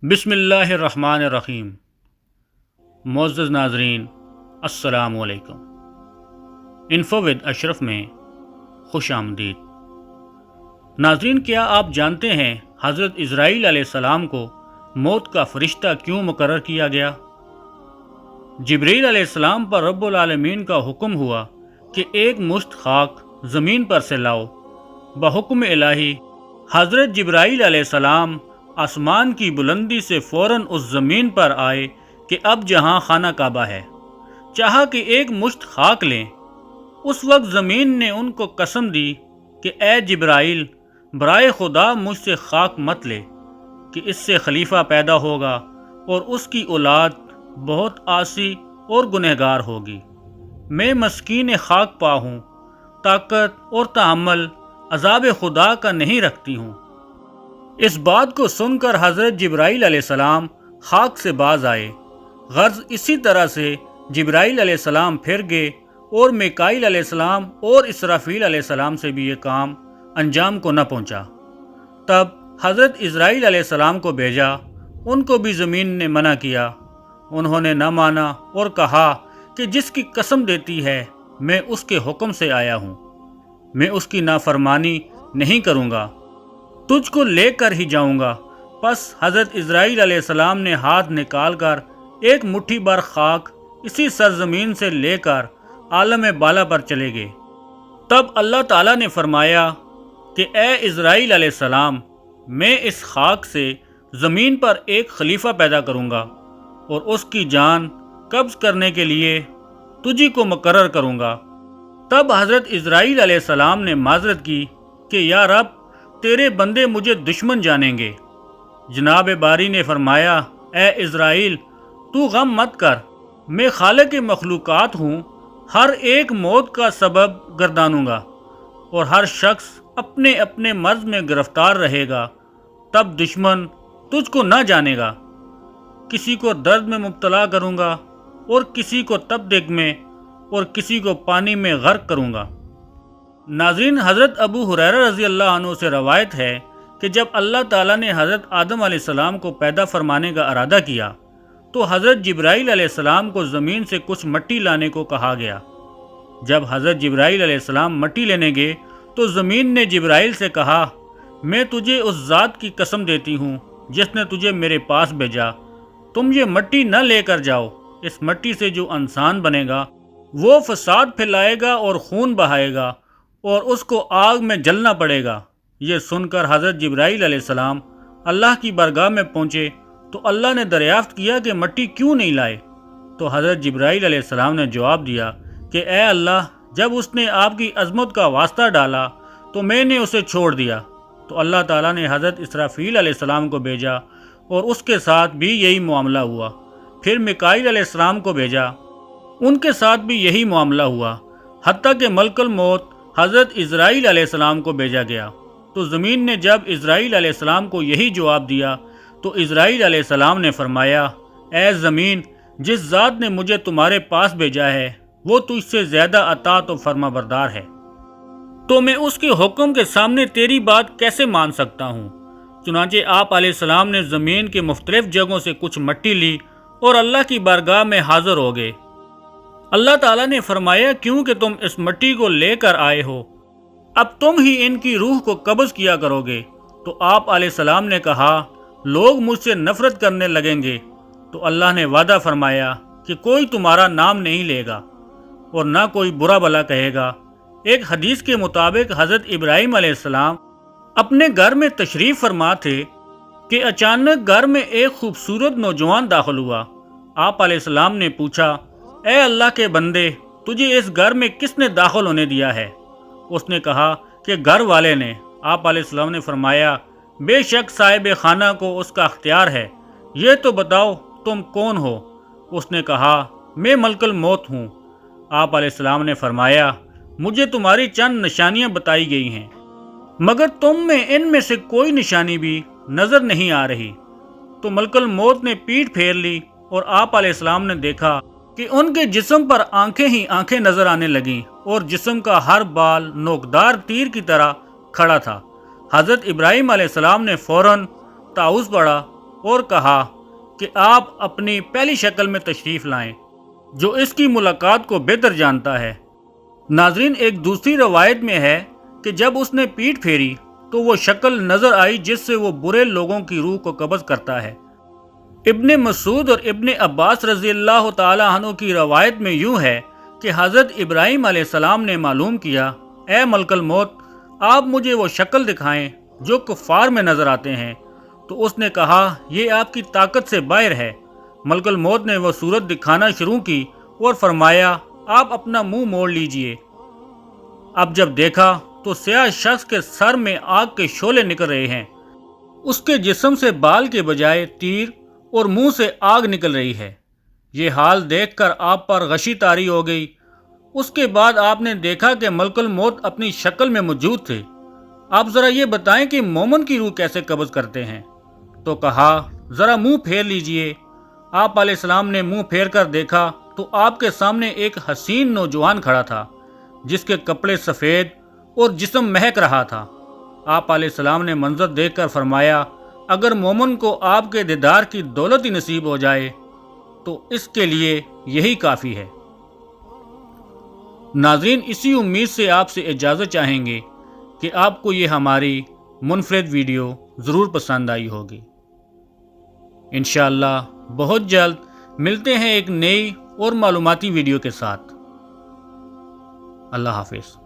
بسم اللہ الرحمن الرحیم۔ معزز ناظرین، السلام علیکم۔ انفو ود اشرف میں خوش آمدید۔ ناظرین، کیا آپ جانتے ہیں حضرت اسرائیل علیہ السلام کو موت کا فرشتہ کیوں مقرر کیا گیا؟ جبریل علیہ السلام پر رب العالمین کا حکم ہوا کہ ایک مشت خاک زمین پر سے لاؤ۔ بحکم الہی حضرت جبرائیل علیہ السلام آسمان کی بلندی سے فوراً اس زمین پر آئے کہ اب جہاں خانہ کعبہ ہے، چاہا کہ ایک مشت خاک لیں۔ اس وقت زمین نے ان کو قسم دی کہ اے جبرائیل، برائے خدا مجھ سے خاک مت لے، کہ اس سے خلیفہ پیدا ہوگا اور اس کی اولاد بہت عاصی اور گنہگار ہوگی۔ میں مسکین خاک پا ہوں، طاقت اور تحمل عذاب خدا کا نہیں رکھتی ہوں۔ اس بات کو سن کر حضرت جبرائیل علیہ السلام خاک سے باز آئے۔ غرض اسی طرح سے جبرائیل علیہ السلام پھر گئے اور میکائیل علیہ السلام اور اسرافیل علیہ السلام سے بھی یہ کام انجام کو نہ پہنچا۔ تب حضرت اسرائیل علیہ السلام کو بھیجا، ان کو بھی زمین نے منع کیا۔ انہوں نے نہ مانا اور کہا کہ جس کی قسم دیتی ہے میں اس کے حکم سے آیا ہوں، میں اس کی نافرمانی نہیں کروں گا، تجھ کو لے کر ہی جاؤں گا۔ پس حضرت اسرائیل علیہ السلام نے ہاتھ نکال کر ایک مٹھی بھر خاک اسی سرزمین سے لے کر عالم بالا پر چلے گئے۔ تب اللہ تعالیٰ نے فرمایا کہ اے اسرائیل علیہ السلام، میں اس خاک سے زمین پر ایک خلیفہ پیدا کروں گا اور اس کی جان قبض کرنے کے لیے تجھی کو مقرر کروں گا۔ تب حضرت اسرائیل علیہ السلام نے معذرت کی کہ یا رب، تیرے بندے مجھے دشمن جانیں گے۔ جناب باری نے فرمایا، اے اسرائیل، تو غم مت کر، میں خالق مخلوقات ہوں، ہر ایک موت کا سبب گردانوں گا اور ہر شخص اپنے اپنے مرض میں گرفتار رہے گا۔ تب دشمن تجھ کو نہ جانے گا، کسی کو درد میں مبتلا کروں گا اور کسی کو تپدق میں اور کسی کو پانی میں غرق کروں گا۔ ناظرین، حضرت ابو ہریرہ رضی اللہ عنہ سے روایت ہے کہ جب اللہ تعالیٰ نے حضرت آدم علیہ السلام کو پیدا فرمانے کا ارادہ کیا تو حضرت جبرائیل علیہ السلام کو زمین سے کچھ مٹی لانے کو کہا گیا۔ جب حضرت جبرائیل علیہ السلام مٹی لینے گئے تو زمین نے جبرائیل سے کہا، میں تجھے اس ذات کی قسم دیتی ہوں جس نے تجھے میرے پاس بھیجا، تم یہ مٹی نہ لے کر جاؤ، اس مٹی سے جو انسان بنے گا وہ فساد پھیلائے گا اور خون بہائے گا اور اس کو آگ میں جلنا پڑے گا۔ یہ سن کر حضرت جبرائیل علیہ السلام اللہ کی بارگاہ میں پہنچے تو اللہ نے دریافت کیا کہ مٹی کیوں نہیں لائے؟ تو حضرت جبرائیل علیہ السلام نے جواب دیا کہ اے اللہ، جب اس نے آپ کی عظمت کا واسطہ ڈالا تو میں نے اسے چھوڑ دیا۔ تو اللہ تعالیٰ نے حضرت اسرافیل علیہ السلام کو بھیجا اور اس کے ساتھ بھی یہی معاملہ ہوا۔ پھر میکائیل علیہ السلام کو بھیجا، ان کے ساتھ بھی یہی معاملہ ہوا، حتیٰ کہ ملک الموت حضرت اسرائیل علیہ السلام کو بھیجا گیا۔ تو زمین نے جب اسرائیل علیہ السلام کو یہی جواب دیا تو اسرائیل علیہ السلام نے فرمایا، اے زمین، جس ذات نے مجھے تمہارے پاس بھیجا ہے وہ تجھ سے زیادہ اطاعت و فرما بردار ہے، تو میں اس کے حکم کے سامنے تیری بات کیسے مان سکتا ہوں؟ چنانچہ آپ علیہ السلام نے زمین کے مختلف جگہوں سے کچھ مٹی لی اور اللہ کی بارگاہ میں حاضر ہو گئے۔ اللہ تعالیٰ نے فرمایا، کیوں کہ تم اس مٹی کو لے کر آئے ہو، اب تم ہی ان کی روح کو قبض کیا کرو گے۔ تو آپ علیہ السلام نے کہا، لوگ مجھ سے نفرت کرنے لگیں گے۔ تو اللہ نے وعدہ فرمایا کہ کوئی تمہارا نام نہیں لے گا اور نہ کوئی برا بھلا کہے گا۔ ایک حدیث کے مطابق حضرت ابراہیم علیہ السلام اپنے گھر میں تشریف فرما تھے کہ اچانک گھر میں ایک خوبصورت نوجوان داخل ہوا۔ آپ علیہ السلام نے پوچھا، اے اللہ کے بندے، تجھے اس گھر میں کس نے داخل ہونے دیا ہے؟ اس نے کہا کہ گھر والے نے۔ آپ علیہ السلام نے فرمایا، بے شک صاحب خانہ کو اس کا اختیار ہے، یہ تو بتاؤ تم کون ہو؟ اس نے کہا، میں ملک الموت ہوں۔ آپ علیہ السلام نے فرمایا، مجھے تمہاری چند نشانیاں بتائی گئی ہیں، مگر تم میں ان میں سے کوئی نشانی بھی نظر نہیں آ رہی۔ تو ملک الموت نے پیٹھ پھیر لی اور آپ علیہ السلام نے دیکھا کہ ان کے جسم پر آنکھیں ہی آنکھیں نظر آنے لگیں اور جسم کا ہر بال نوکدار تیر کی طرح کھڑا تھا۔ حضرت ابراہیم علیہ السلام نے فوراً تعوذ پڑھا اور کہا کہ آپ اپنی پہلی شکل میں تشریف لائیں جو اس کی ملاقات کو بہتر جانتا ہے۔ ناظرین، ایک دوسری روایت میں ہے کہ جب اس نے پیٹھ پھیری تو وہ شکل نظر آئی جس سے وہ برے لوگوں کی روح کو قبض کرتا ہے۔ ابن مسعود اور ابن عباس رضی اللہ تعالی عنہ کی روایت میں یوں ہے کہ حضرت ابراہیم علیہ السلام نے معلوم کیا، اے ملک الموت، آپ مجھے وہ شکل دکھائیں جو کفار میں نظر آتے ہیں۔ تو اس نے کہا، یہ آپ کی طاقت سے باہر ہے۔ ملک الموت نے وہ صورت دکھانا شروع کی اور فرمایا، آپ اپنا منہ موڑ لیجئے۔ اب جب دیکھا تو سیاہ شخص کے سر میں آگ کے شعلے نکل رہے ہیں، اس کے جسم سے بال کے بجائے تیر اور منہ سے آگ نکل رہی ہے۔ یہ حال دیکھ کر آپ پر غشی طاری ہو گئی۔ اس کے بعد آپ نے دیکھا کہ ملک الموت اپنی شکل میں موجود تھے۔ آپ ذرا یہ بتائیں کہ مومن کی روح کیسے قبض کرتے ہیں؟ تو کہا، ذرا منہ پھیر لیجئے۔ آپ علیہ السلام نے منہ پھیر کر دیکھا تو آپ کے سامنے ایک حسین نوجوان کھڑا تھا جس کے کپڑے سفید اور جسم مہک رہا تھا۔ آپ علیہ السلام نے منظر دیکھ کر فرمایا، اگر مومن کو آپ کے دیدار کی دولت ہی نصیب ہو جائے تو اس کے لیے یہی کافی ہے۔ ناظرین، اسی امید سے آپ سے اجازت چاہیں گے کہ آپ کو یہ ہماری منفرد ویڈیو ضرور پسند آئی ہوگی۔ انشاءاللہ بہت جلد ملتے ہیں ایک نئی اور معلوماتی ویڈیو کے ساتھ۔ اللہ حافظ۔